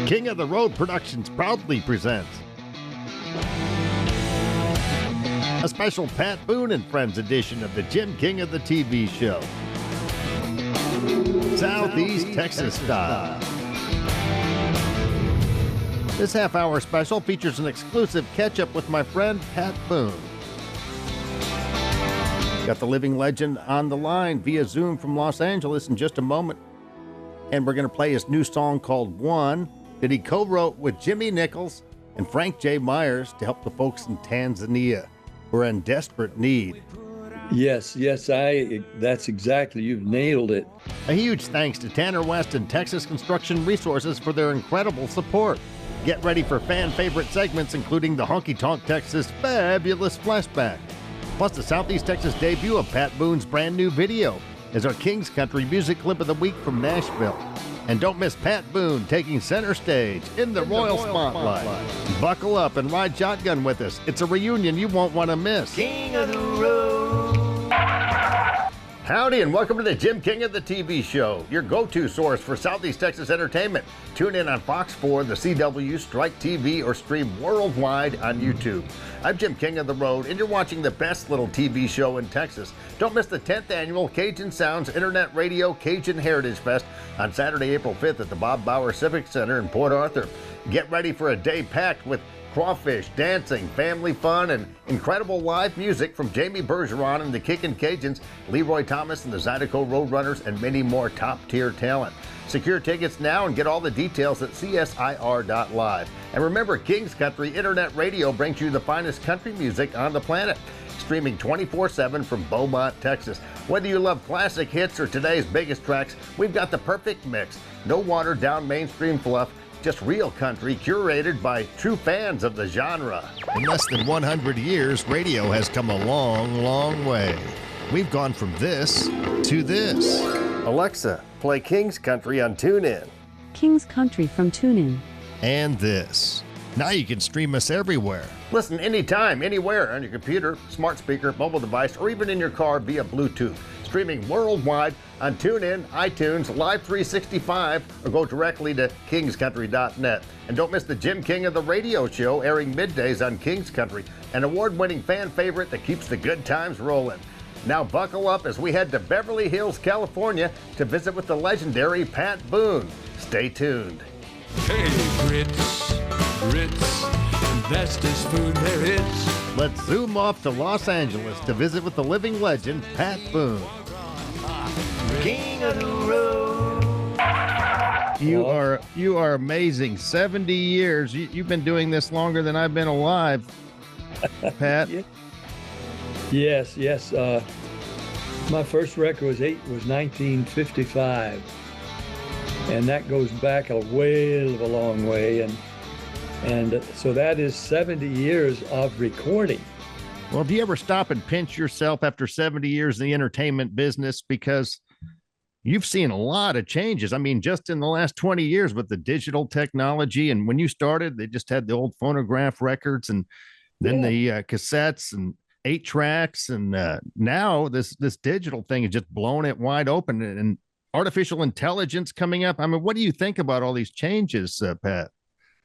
King of the Road Productions proudly presents a special Pat Boone and Friends edition of the Jim King of the TV show. Southeast Texas style. This half-hour special features an exclusive catch-up with my friend Pat Boone. Got the living legend on the line via Zoom from Los Angeles in just a moment. And we're going to play his new song called One that he co-wrote with Jimmy Nichols and Frank J. Myers to help the folks in Tanzania who are in desperate need. Yes, that's exactly, you've nailed it. A huge thanks to Tanner West and Texas Construction Resources for their incredible support. Get ready for fan-favorite segments, including the Honky Tonk Texas Fabulous Flashback, plus the Southeast Texas debut of Pat Boone's brand new video as our King's Country Music Clip of the Week from Nashville. And don't miss Pat Boone taking center stage in the Royal Spotlight. Buckle up and ride shotgun with us. It's a reunion you won't want to miss. King of the Road. Howdy and welcome to the Jim King of the TV show, your go-to source for Southeast Texas entertainment. Tune in on Fox 4, the CW, Strike TV, or stream worldwide on YouTube. I'm Jim King of the Road, and you're watching the best little TV show in Texas. Don't miss the 10th annual Cajun Sounds Internet Radio Cajun Heritage Fest on Saturday, April 5th at the Bob Bauer Civic Center in Port Arthur. Get ready for a day packed with crawfish, dancing, family fun, and incredible live music from Jamie Bergeron and the Kickin' Cajuns, Leroy Thomas and the Zydeco Roadrunners, and many more top-tier talent. Secure tickets now and get all the details at csir.live. And remember, King's Country Internet Radio brings you the finest country music on the planet, streaming 24/7 from Beaumont, Texas. Whether you love classic hits or today's biggest tracks, we've got the perfect mix. No watered-down mainstream fluff, just real country curated by true fans of the genre. In less than 100 years, radio has come a long, long way. We've gone from this to this. Alexa, play King's Country on TuneIn. King's Country from TuneIn. And this. Now you can stream us everywhere. Listen anytime, anywhere on your computer, smart speaker, mobile device, or even in your car via Bluetooth. Streaming worldwide on TuneIn, iTunes, Live 365, or go directly to kingscountry.net. And don't miss the Jim King of the Radio show airing middays on King's Country, an award-winning fan favorite that keeps the good times rolling. Now buckle up as we head to Beverly Hills, California to visit with the legendary Pat Boone. Stay tuned. Hey, Ritz, bestest food there is. Let's zoom off to Los Angeles to visit with the living legend, Pat Boone. King of the Road. You are amazing. 70 years. You've been doing this longer than I've been alive, Pat. Yes. My first record was 1955, and that goes back a whale of a long way, and so that is 70 years of recording. Well, do you ever stop and pinch yourself after 70 years in the entertainment business? Because you've seen a lot of changes. I mean, just in the last 20 years with the digital technology. And when you started, they just had the old phonograph records and then the cassettes and 8 tracks. And now this digital thing is just blowing it wide open, and artificial intelligence coming up. I mean, what do you think about all these changes, Pat?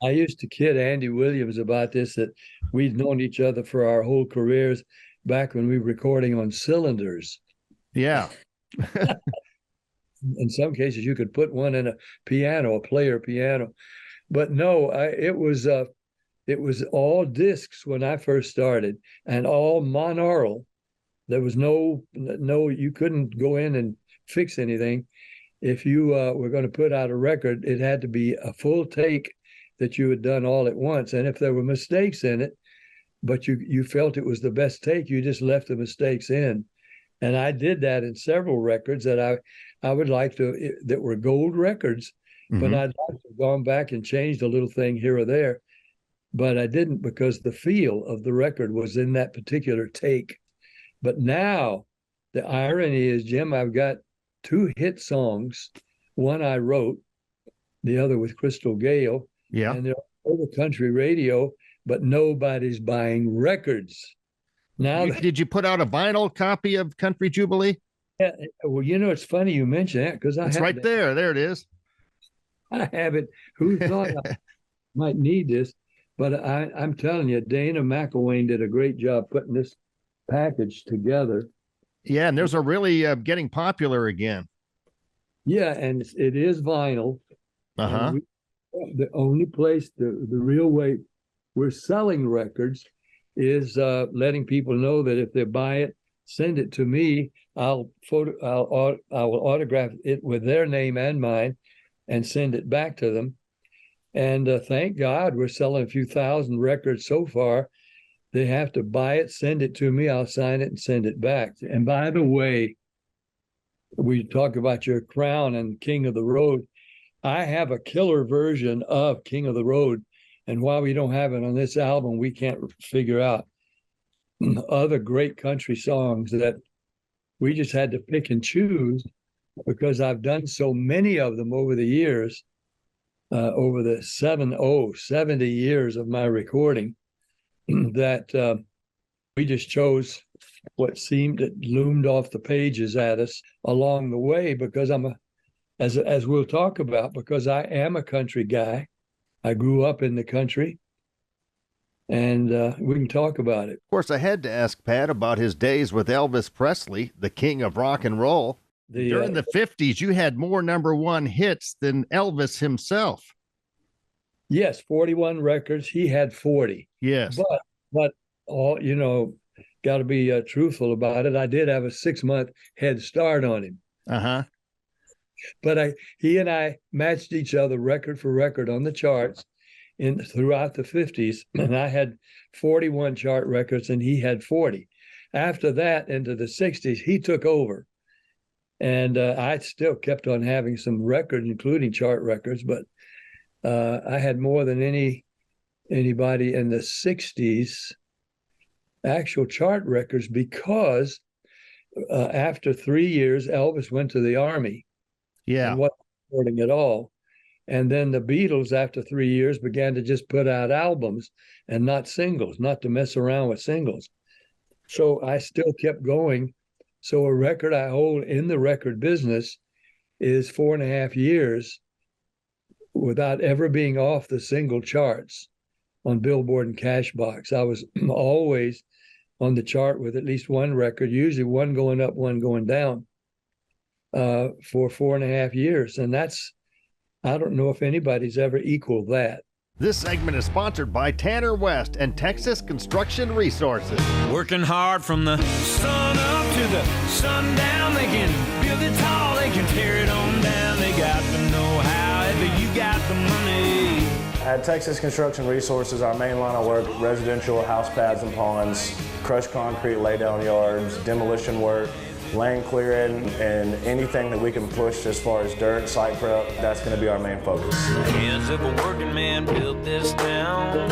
I used to kid Andy Williams about this, that we'd known each other for our whole careers back when we were recording on cylinders. Yeah. In some cases, you could put one in a piano, a player piano. But no, it was all discs when I first started, and all monaural. There was no, you couldn't go in and fix anything. If you were going to put out a record, it had to be a full take that you had done all at once. And if there were mistakes in it, but you felt it was the best take, you just left the mistakes in. And I did that in several records that I would like to, that were gold records, but I'd like to have gone back and changed a little thing here or there. But I didn't, because the feel of the record was in that particular take. But now the irony is, Jim, I've got 2 hit songs. One I wrote, the other with Crystal Gale. Yeah. And they're over country radio, but nobody's buying records. Now, did you put out a vinyl copy of Country Jubilee? Yeah, well, it's funny you mention that, because it's right there. There it is. I have it. Who thought I might need this? But I'm telling you, Dana McElwain did a great job putting this package together. Yeah, and those are really getting popular again. Yeah, and it is vinyl. Uh-huh. The only place, the real way we're selling records is letting people know that if they buy it, send it to me. I will autograph it with their name and mine and send it back to them. And thank God we're selling a few thousand records so far. They have to buy it, send it to me. I'll sign it and send it back. And by the way, we talk about your crown and King of the Road. I have a killer version of King of the Road. And while we don't have it on this album, we can't figure out other great country songs that we just had to pick and choose because I've done so many of them over the years, over the 70 years of my recording, that we just chose what loomed off the pages at us along the way because as we'll talk about, because I am a country guy. I grew up in the country, and we can talk about it. Of course, I had to ask Pat about his days with Elvis Presley, the king of rock and roll. During the 50s, you had more #1 hits than Elvis himself. Yes, 41 records. He had 40. Yes. But all, got to be truthful about it. I did have a 6-month head start on him. Uh-huh. But he and I matched each other record for record on the charts throughout the 50s. And I had 41 chart records and he had 40. After that, into the 60s, he took over. And I still kept on having some records, including chart records, but I had more than anybody in the 60s actual chart records because after 3 years, Elvis went to the Army. Yeah. And wasn't recording at all. And then the Beatles, after 3 years, began to just put out albums and not singles, not to mess around with singles. So I still kept going. So a record I hold in the record business is 4.5 years without ever being off the single charts on Billboard and Cashbox. I was always on the chart with at least one record, usually one going up, one going down, for 4.5 years. And I don't know if anybody's ever equaled that. This segment is sponsored by Tanner West and Texas Construction Resources. Working hard from the sun up to the sundown. They can build it tall, they can tear it on down. They got the know-how, but you got the money. At Texas Construction Resources, our main line of work, residential house pads and ponds, crushed concrete laydown yards, demolition work, land clearing, and anything that we can push as far as dirt, site prep, that's going to be our main focus. Hands of a working man built this town.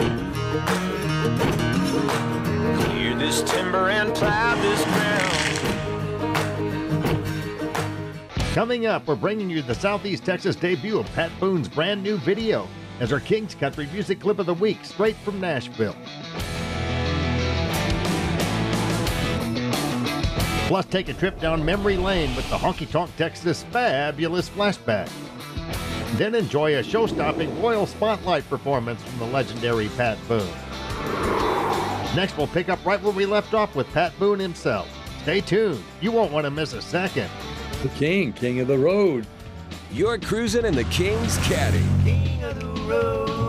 Clear this timber and plow this ground. Coming up, we're bringing you the Southeast Texas debut of Pat Boone's brand new video as our King's Country Music Clip of the Week, straight from Nashville. Plus, take a trip down memory lane with the Honky Tonk Texas Fabulous Flashback. Then enjoy a show-stopping Royal Spotlight performance from the legendary Pat Boone. Next, we'll pick up right where we left off with Pat Boone himself. Stay tuned. You won't want to miss a second. The King of the Road. You're cruising in the King's Caddy. King of the road.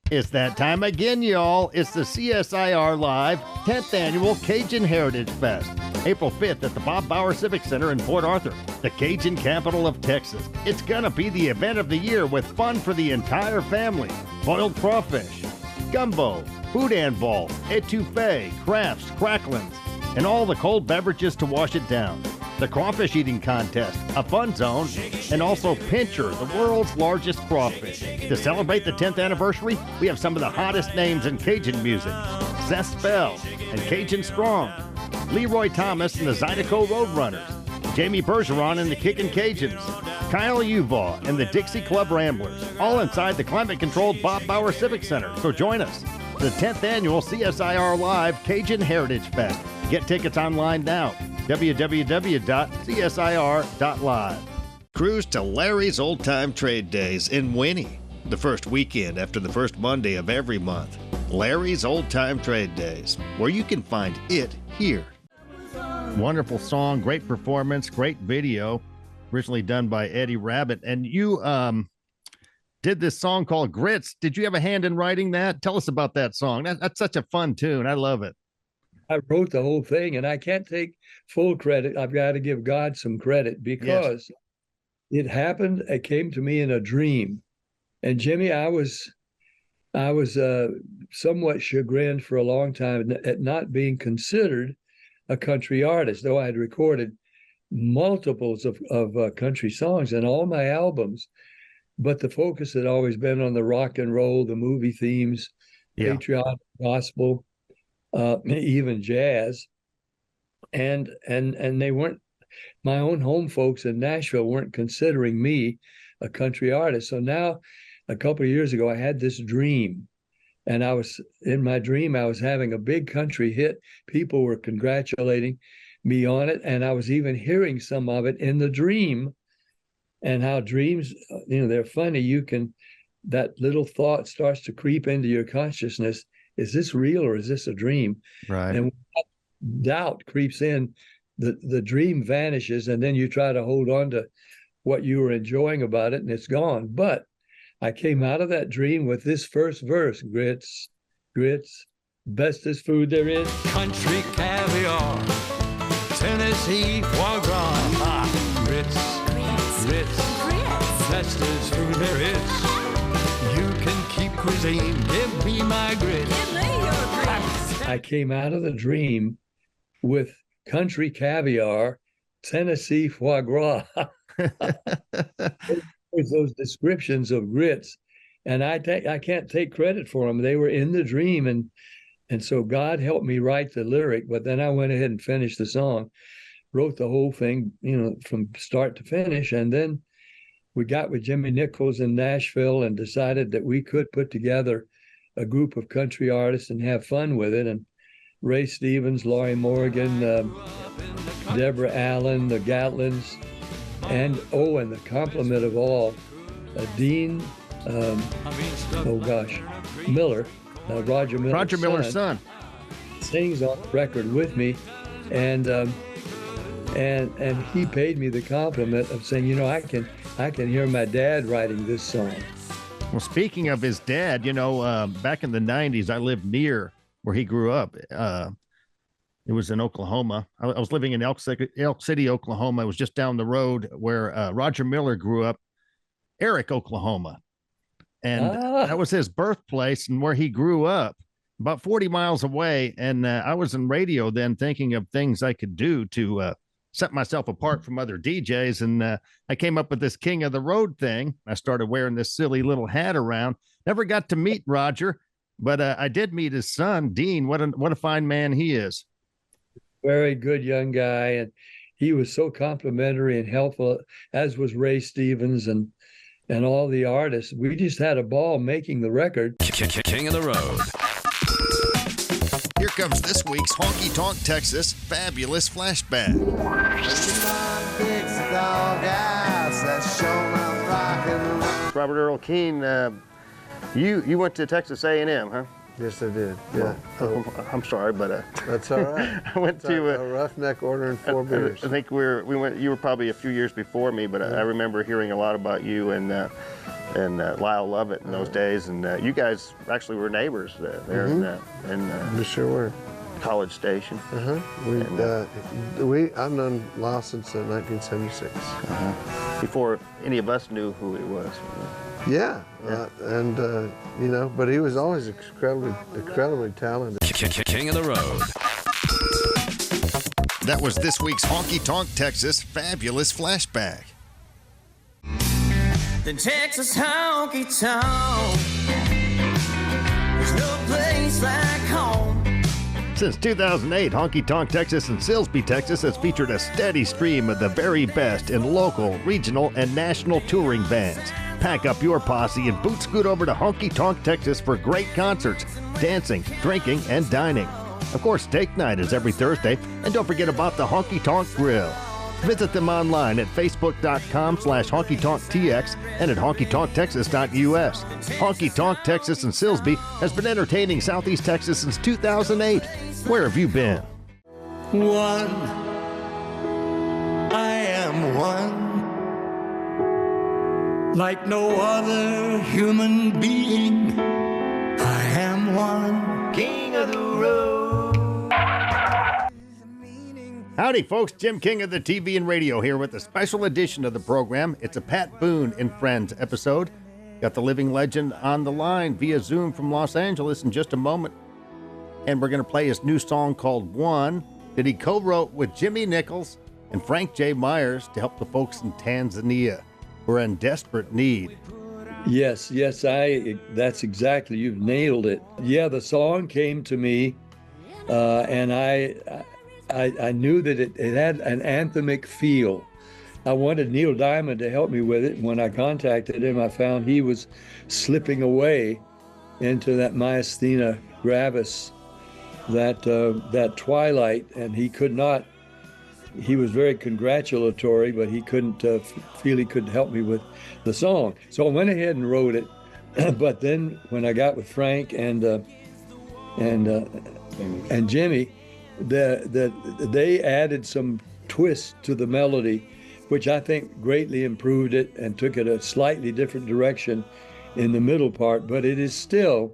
It's that time again, y'all. It's the CSIR Live 10th Annual Cajun Heritage Fest. April 5th at the Bob Bauer Civic Center in Port Arthur, the Cajun capital of Texas. It's gonna be the event of the year with fun for the entire family. Boiled crawfish, gumbo, boudin balls, etouffee, crafts, cracklings, and all the cold beverages to wash it down. The crawfish eating contest, a fun zone, and also Pincher, the world's largest crawfish. To celebrate the 10th anniversary, we have some of the hottest names in Cajun music. Zest Bell and Cajun Strong, Leroy Thomas and the Zydeco Roadrunners, Jamie Bergeron and the Kickin' Cajuns, Kyle Uvaugh and the Dixie Club Ramblers, all inside the climate-controlled Bob Bauer Civic Center. So join us. The 10th Annual CSIR Live Cajun Heritage Fest. Get tickets online now. www.csir.live. cruise to Larry's Old Time Trade Days in Winnie, the first weekend after the first Monday of every month. Larry's Old Time Trade Days, where you can find it here. Wonderful song, great performance, great video, originally done by Eddie Rabbitt. And you did this song called Grits. Did you have a hand in writing that? Tell us about that song. That's such a fun tune. I love it. I wrote the whole thing, and I can't take full credit. I've got to give God some credit because it happened. It came to me in a dream. And Jimmy, I was somewhat chagrined for a long time at not being considered a country artist, though I had recorded multiples of country songs in all my albums. But the focus had always been on the rock and roll, the movie themes, patriotic gospel, even jazz, and they weren't. My own home folks in Nashville weren't considering me a country artist. So now, a couple of years ago, I had this dream, and in my dream I was having a big country hit. People were congratulating me on it, and I was even hearing some of it in the dream. And how dreams, they're funny. That little thought starts to creep into your consciousness. Is this real or is this a dream? Right. And when that doubt creeps in, the dream vanishes, and then you try to hold on to what you were enjoying about it, and it's gone. But I came out of that dream with this first verse: grits, grits, bestest food there is. Country caviar, Tennessee foie gras, grits, grits, bestest food there is. You can keep cuisine, give me my grits. Give me your grits. I came out of the dream with country caviar, Tennessee foie gras. There's those descriptions of grits, and I can't take credit for them. They were in the dream, and so God helped me write the lyric. But then I went ahead and finished the song, wrote the whole thing, from start to finish, and then we got with Jimmy Nichols in Nashville and decided that we could put together a group of country artists and have fun with it. And Ray Stevens, Laurie Morgan, Deborah Allen, the Gatlins, and the compliment of all, Dean, Miller, Roger Miller's son, sings on the record with me, and he paid me the compliment of saying, I can hear my dad writing this song. Well, speaking of his dad, back in the 90s, I lived near where he grew up. It was in Oklahoma. I was living in Elk City, Oklahoma. It was just down the road where Roger Miller grew up, Eric, Oklahoma. And that was his birthplace and where he grew up, about 40 miles away. And I was in radio then thinking of things I could do to set myself apart from other DJs. And I came up with this King of the Road thing. I started wearing this silly little hat around. Never got to meet Roger, but I did meet his son, Dean. What a fine man he is. Very good young guy. And he was so complimentary and helpful, as was Ray Stevens and all the artists. We just had a ball making the record. King of the Road. Here comes this week's Honky Tonk Texas Fabulous Flashback. Robert Earl Keen, you went to Texas A&M, huh? Yes, I did. Yeah. Well, I'm sorry, but that's all right. I went to a roughneck ordering 4 beers. I think we went. You were probably a few years before me, but I remember hearing a lot about you and Lyle Lovett in those days, and you guys actually were neighbors there in we sure were. College Station. I've known Lyle since 1976. Before any of us knew who he was. Yeah. But he was always incredibly talented. King of the Road. That was this week's Honky Tonk Texas Fabulous Flashback. The Texas honky tonk. There's no place like home. Since 2008, Honky Tonk Texas in Silsbee, Texas has featured a steady stream of the very best in local, regional, and national touring bands. Pack up your posse and boot scoot over to Honky Tonk Texas for great concerts, dancing, drinking, and dining. Of course, steak night is every Thursday, and don't forget about the Honky Tonk Grill. Visit them online at facebook.com/honkytonktx and at honkytonktexas.us. Honky Tonk Texas in Silsbee has been entertaining Southeast Texas since 2008. Where have you been? One, I am one, like no other human being. I am one, king of the road. Howdy, folks. Jim King of the TV and radio here with a special edition of the program. It's a Pat Boone and Friends episode. Got the living legend on the line via Zoom from Los Angeles in just a moment. And we're going to play his new song called One that he co-wrote with Jimmy Nichols and Frank J. Myers to help the folks in Tanzania who are in desperate need. Yes, that's exactly, you've nailed it. Yeah, the song came to me, and I knew that it had an anthemic feel. I wanted Neil Diamond to help me with it. When I contacted him, I found he was slipping away into that myasthenia gravis, that twilight, and he could not. He was very congratulatory, but he couldn't feel he could help me with the song. So I went ahead and wrote it. But then when I got with Frank and Jimmy, they added some twist to the melody, which I think greatly improved it and took it a slightly different direction in the middle part. But it is still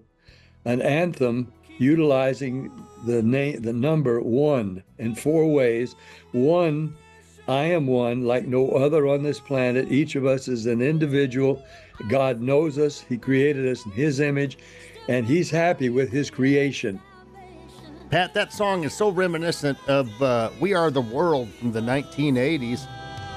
an anthem utilizing the number one in four ways. One, I am one, like no other on this planet. Each of us is an individual. God knows us. He created us in His image, and He's happy with His creation. Pat, that song is so reminiscent of We Are the World from the 1980s.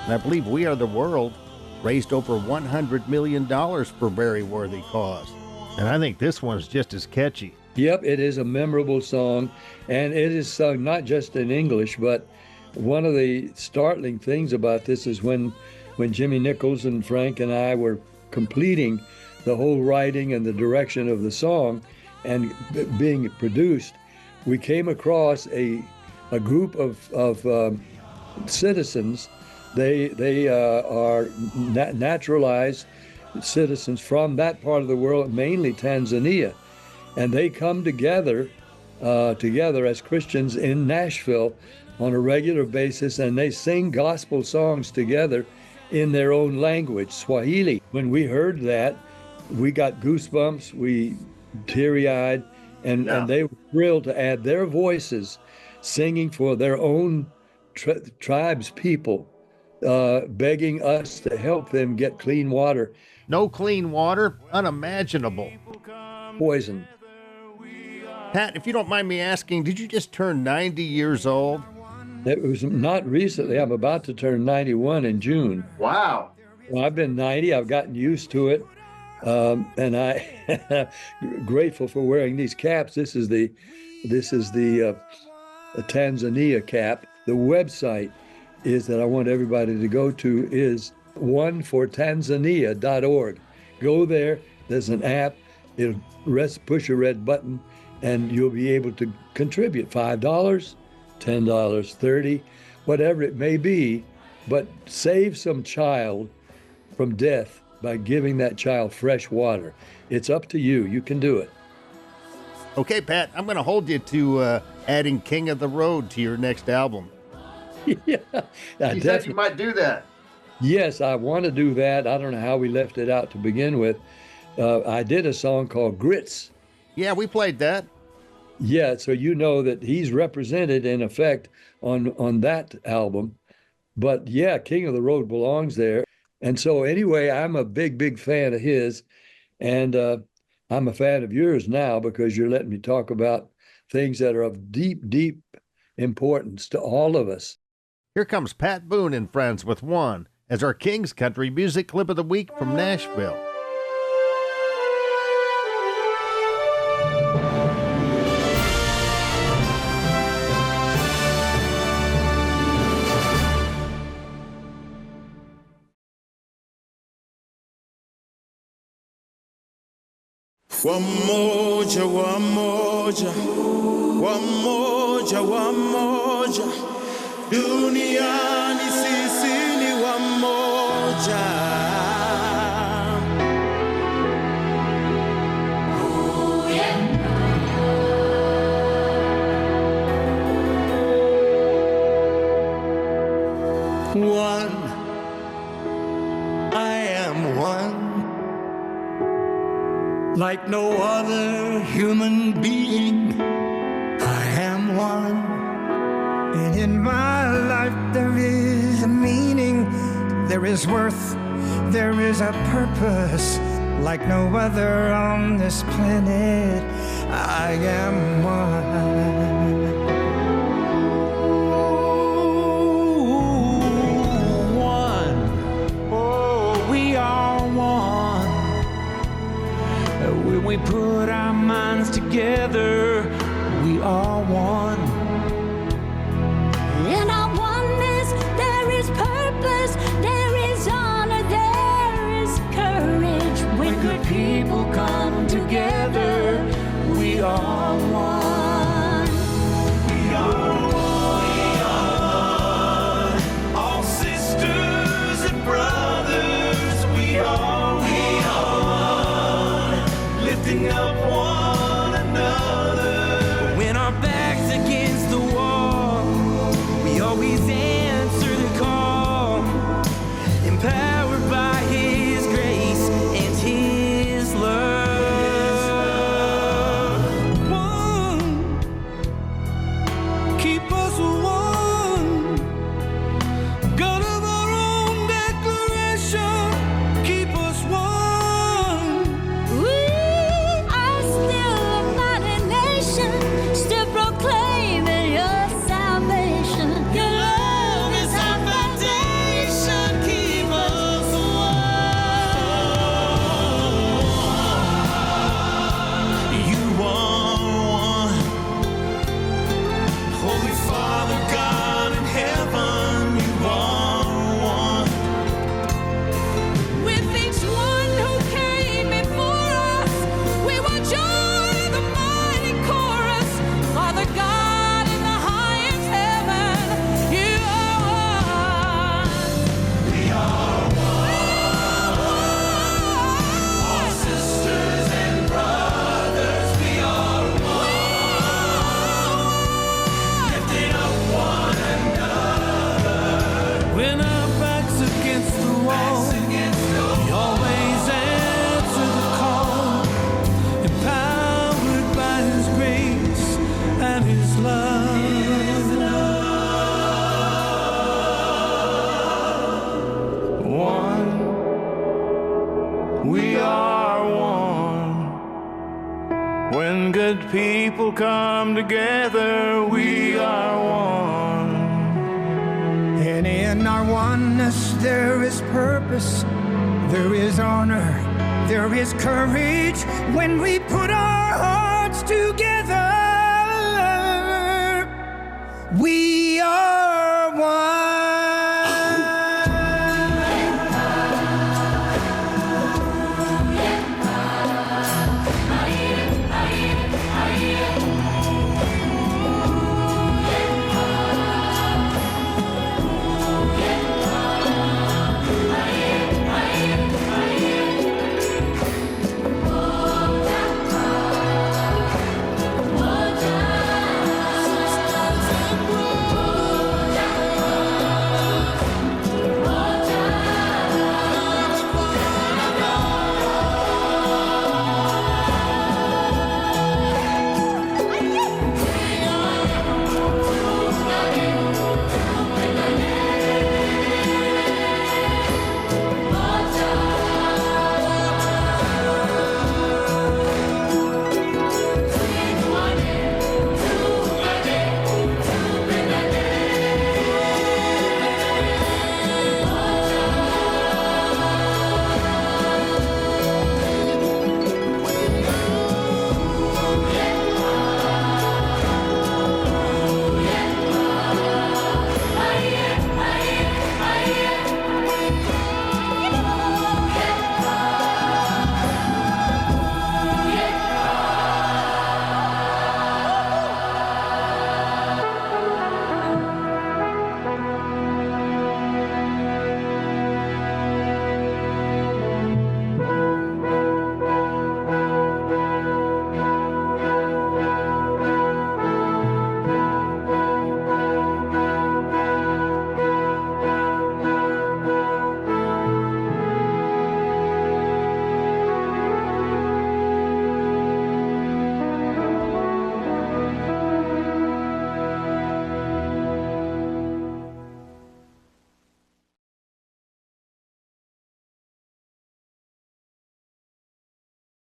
And I believe We Are the World raised over $100 million for very worthy cause. And I think this one's just as catchy. Yep, it is a memorable song, and it is sung not just in English, but one of the startling things about this is when Jimmy Nichols and Frank and I were completing the whole writing and the direction of the song and being produced, we came across a group of citizens. They are naturalized citizens from that part of the world, mainly Tanzania. And they come together as Christians in Nashville on a regular basis, and they sing gospel songs together in their own language, Swahili. When we heard that, we got goosebumps, we teary-eyed, and they were thrilled to add their voices singing for their own tribe's people, begging us to help them get clean water. No clean water? Unimaginable. Poison. Pat, if you don't mind me asking, did you just turn 90 years old? It was not recently. I'm about to turn 91 in June. Wow. Well, I've been 90. I've gotten used to it. And I grateful for wearing these caps. This is the Tanzania cap. The website is that I want everybody to go to is onefortanzania.org. Go there. There's an app. It'll push a red button, and you'll be able to contribute $5, $10, $30, whatever it may be, but save some child from death by giving that child fresh water. It's up to you. You can do it. Okay, Pat, I'm going to hold you to adding King of the Road to your next album. Yeah, You said you might do that. Yes, I want to do that. I don't know how we left it out to begin with. I did a song called Grits. Yeah, we played that. Yeah, so you know that he's represented in effect on that album. But yeah, King of the Road belongs there. And so anyway, I'm a big fan of his. And I'm a fan of yours now because you're letting me talk about things that are of deep importance to all of us. Here comes Pat Boone and Friends with One as our King's Country Music Clip of the Week from Nashville. Wamoja, wamoja, wamoja, wamoja, duniani sisi child. One, I am one, like no other human being. I am one, And in my life there is a meaning, there is worth, there is a purpose, like no other on this planet. I am one. one. Oh, we are one. When we put our minds together, we are one. In our oneness, there is purpose, there is honor, there is courage. When good people come together, we are one. We are one. We are one. All sisters and brothers, we are one. Lifting up one another. When our backs against the wall, we always answer the call. Empowered by His grace and His love. One, keep us one. God of our own declaration, keep us one. We are still a mighty nation, still proclaiming your salvation. Your love is our foundation, keep us one. You are one. Holy Father, God in heaven, you are one. With each one who came before us, we will join the mighty chorus. Father God in the highest heaven, you are one. We are one. All sisters and brothers, we are one. Lifting up one another. When our backs against the wall, we always answer the call. Empowered by His grace and His love. One, we are one. When good people come together, we are one. And in our oneness there is purpose, there is honor, there is courage. When we put our hearts together, we are one.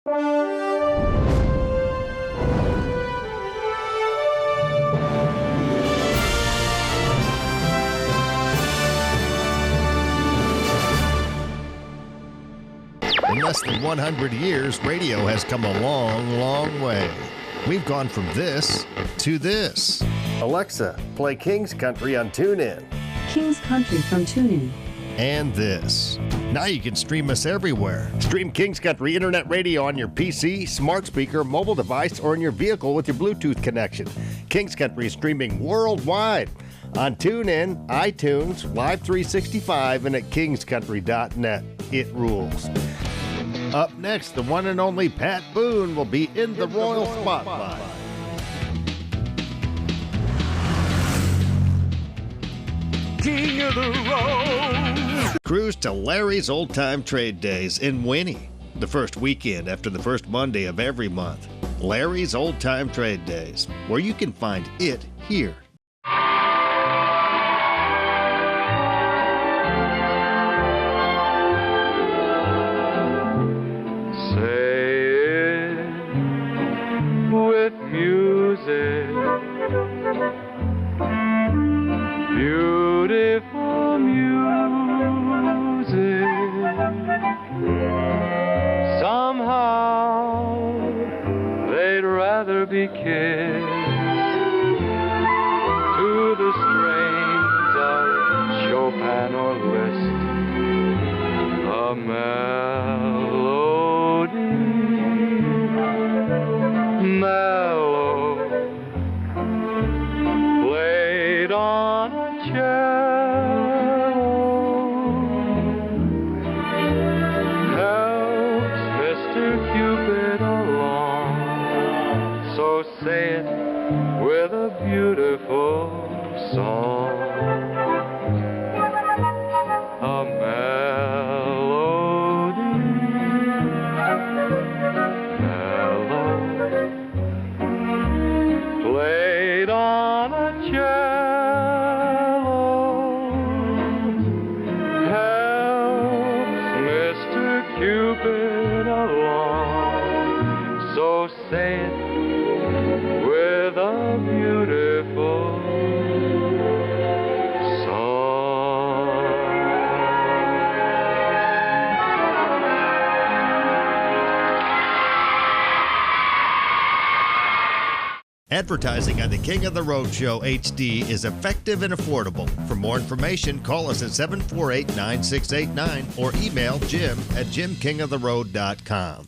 In less than 100 years, radio has come a long, long way. We've gone from this to this. Alexa, play King's Country on TuneIn. King's Country from TuneIn. And this. Now you can stream us everywhere. Stream King's Country Internet Radio on your PC, smart speaker, mobile device, or in your vehicle with your Bluetooth connection. King's Country is streaming worldwide on TuneIn, iTunes, Live 365, and at kingscountry.net. It rules. Up next, the one and only Pat Boone will be in the Royal Spotlight. King of the road. Cruise to Larry's Old Time Trade Days in Winnie, the first weekend after the first Monday of every month. Larry's Old Time Trade Days, where you can find it here. Beautiful music. Somehow they'd rather be kissed to the strains of Chopin or Liszt. A melody, mellow, played on a cello, helps Mr. Cupid along. So say it with a beautiful song. A melody, mellow, played on a cello, helps Mr. Cupid along. So say it with a beautiful song. Advertising on the King of the Road Show HD is effective and affordable. For more information, call us at 748-9689 or email Jim at jimkingoftheroad.com.